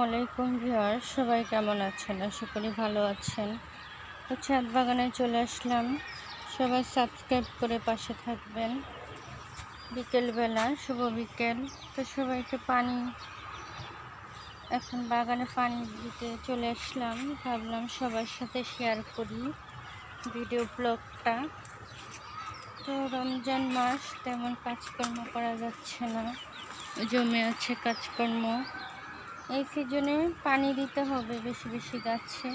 আলাইকুম ভিউয়ার্স, সবাই কেমন আছেন? আশা করি ভালো আছেন। তো ছাদ বাগানে চলে আসলাম। সবাই সাবস্ক্রাইব করে পাশে থাকবেন। বিকেলবেলা, শুভ বিকেল। তো সবাইকে এখন বাগানে পানি দিতে চলে আসলাম। ভাবলাম সবার সাথে শেয়ার করি ভিডিও ব্লগটা। তো রমজান মাস, তেমন কাজকর্ম করা যাচ্ছে না, জমে আছে কাজকর্ম। এই সিজনে পানি দিতে হবে বেশি বেশি গাছে।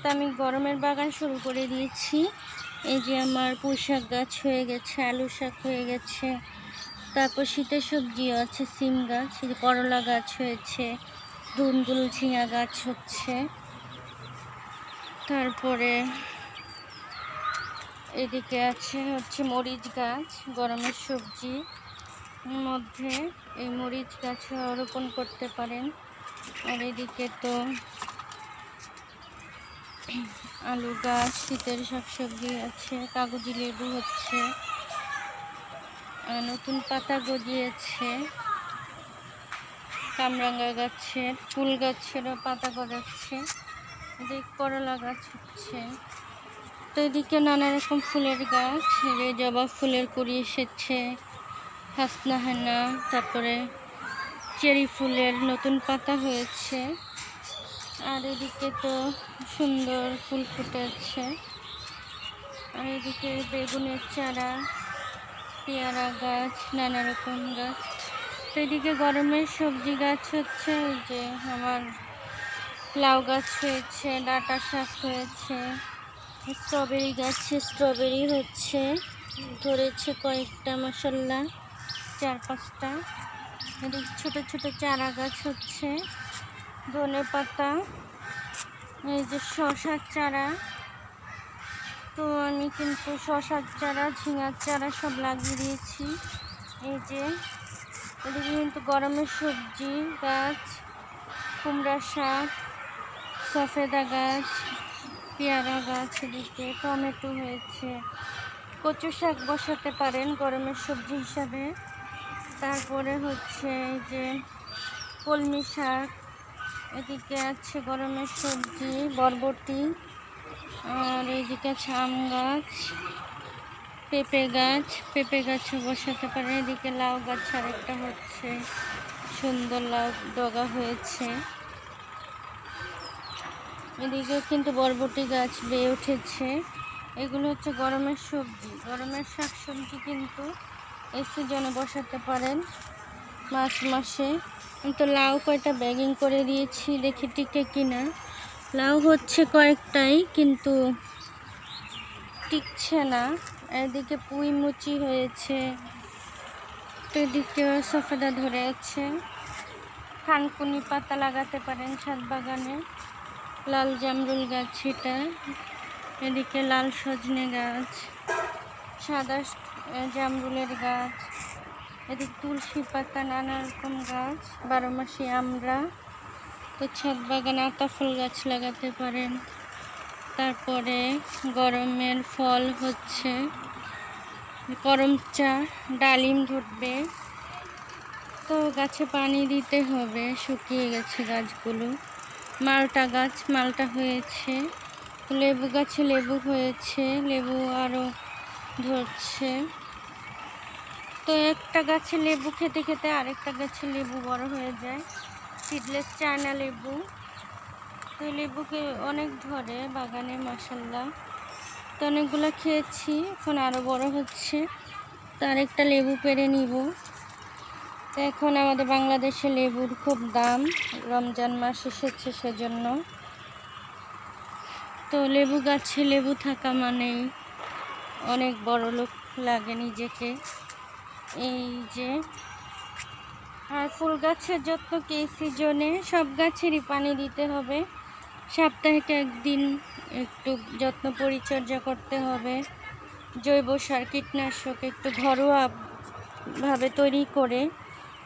তো আমি গরমের বাগান শুরু করে দিয়েছি। এই যে আমার পুঁই শাক গাছ হয়ে গেছে, আলু শাক হয়ে গেছে, তারপর শীতের সবজিও আছে, সিম গাছ, এই যে করলা গাছ হয়েছে, ধুন্দুল ঝিঙা গাছ হচ্ছে। তারপরে এদিকে হচ্ছে মরিচ গাছ, গরমের সবজি মধ্যে এই মরিচ গাছ রোপণ করতে পারেন। আর এদিকে তো আলু গাছ, শীতের শাকসবজি আছে, কাগজি লেবু হচ্ছে, নতুন পাতা গজিয়েছে, কামরাঙ্গা গাছের, ফুল গাছেরও পাতা গজাচ্ছে, এদিকে করলা গাছ হচ্ছে। তো এদিকে নানা রকম ফুলের গাছ, জবা ফুলের কুড়ি এসেছে, হাসনা হেনা, তারপরে চেরি ফুলের নতুন পাতা হয়েছে। আর এদিকে তো সুন্দর ফুল ফুটেছে। আর এদিকে বেগুনের চারা, পেয়ারা গাছ, নানা রকম গাছ। তো এদিকে গরমের সবজি গাছ হচ্ছে, ওই যে আমার লাউ গাছ হয়েছে, ডাঁটা শাক হয়েছে, স্ট্রবেরি গাছে স্ট্রবেরি হচ্ছে, ধরেছে কয়েকটা, মাশাআল্লাহ 4-5টা। এদিকে ছোট ছোট চারা গাছ হচ্ছে, ধনে পাতা, এই যে শশার চারা। তো আমি কিন্তু শশার চারা, ঝিঙার চারা সব লাগিয়ে দিয়েছি। এই যে এদিকে কিন্তু গরমের সবজি গাছ, কুমড়া শাক, সফেদা গাছ, পেয়ারা গাছ, এদিকে টমেটো হয়েছে, কচু শাক বসাতে পারেন গরমের সবজি হিসাবে। তারপরে হচ্ছে এই যে কলমি শাক, এদিকে আছে গরমের সবজি বরবটি, আর এইদিকে আছে আম গাছ, পেঁপে গাছও বসাতে পারে। এদিকে লাউ গাছ আরেকটা হচ্ছে, সুন্দর লাউ ডগা হয়েছে। এদিকে কিন্তু বরবটি গাছ বেয়ে উঠেছে। এগুলো হচ্ছে গরমের সবজি, গরমের শাক সবজি কিন্তু এই সিজনে বসাতে পারেন মার্চ মাসে। কিন্তু লাউ কয়টা ব্যাগিং করে দিয়েছি, দেখি টিকে কিনা। লাউ হচ্ছে কয়েকটাই, কিন্তু টিকছে না। এদিকে পুঁই মুচি হয়েছে, তো এদিকে সফেদা ধরে আছে। থানকুনি পাতা লাগাতে পারেন ছাদ বাগানে। লাল জামরুল গাছ এটা, এদিকে লাল সজনে গাছ, সাদা জামরুলের গাছ, এদিকে তুলসী পাতা, নানা রকম গাছ, 12 মাসি আমরা। তো ছাদ বাগানে আতা ফুল গাছ লাগাতে পারেন। তারপরে গরমের ফল হচ্ছে করমচা, ডালিম ধরবে, তো গাছে পানি দিতে হবে, শুকিয়ে গেছে গাছগুলো। মালটা গাছ, মালটা হয়েছে, লেবু গাছে লেবু হয়েছে, লেবু আরও ধরছে। তো একটা গাছে লেবু খেতে খেতে আরেকটা গাছে লেবু বড় হয়ে যায়, সিডলেস চায়না লেবু। তো লেবুকে অনেক ধরে বাগানে, মাশাআল্লাহ। তো অনেকগুলো খেয়েছি, এখন আরও বড় হচ্ছে। তো আরেকটা লেবু পেড়ে নিব। তো এখন আমাদের বাংলাদেশে লেবুর খুব দাম, রমজান মাস এসেছে সেজন্য। তো লেবু গাছে লেবু থাকা মানেই অনেক বড় লোক লাগে নিজেকে। এই যে আর ফুল গাছের যত্ন কি সিজনে সব গাছেরই পানি দিতে হবে, সাপ্তাহিক একদিন একটু যত্ন পরিচর্যা করতে হবে। জৈব সার, কীটনাশক একটু ঘরোয়াভাবে তৈরি করে,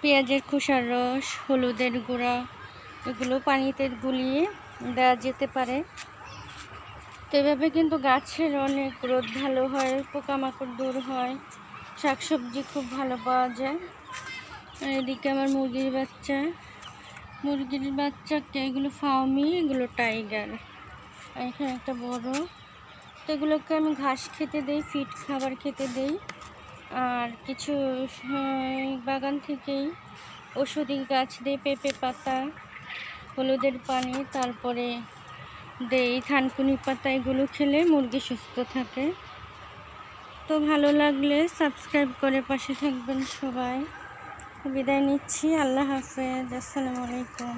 পেঁয়াজের খোসার রস, হলুদের গুঁড়া, এগুলো পানিতে গুলিয়ে দেওয়া যেতে পারে। তো এভাবে কিন্তু গাছের অনেক গ্রোথ ভালো হয়, পোকামাকড় দূর হয়, শাকসবজি খুব ভালো পাওয়া যায়। আর এদিকে আমার মুরগির বাচ্চা মুরগির বাচ্চাকে, এগুলো ফার্মি, এগুলো টাইগার। আর এখানে একটা বড়। তো এগুলোকে আমি ঘাস খেতে দেই, ফিড খাবার খেতে দেই। আর কিছু বাগান থেকেই ওষুধি গাছ দেই, পেঁপে পাতা, হলুদের পানি, তারপরে দেই থানকুনি পাতা। এগুলো খেলে মুরগি সুস্থ থাকে। তো ভালো লাগলে সাবস্ক্রাইব করে পাশে থাকবেন সবাই। বিদায় নিচ্ছি। আল্লাহ হাফেজ। আসসালামু আলাইকুম।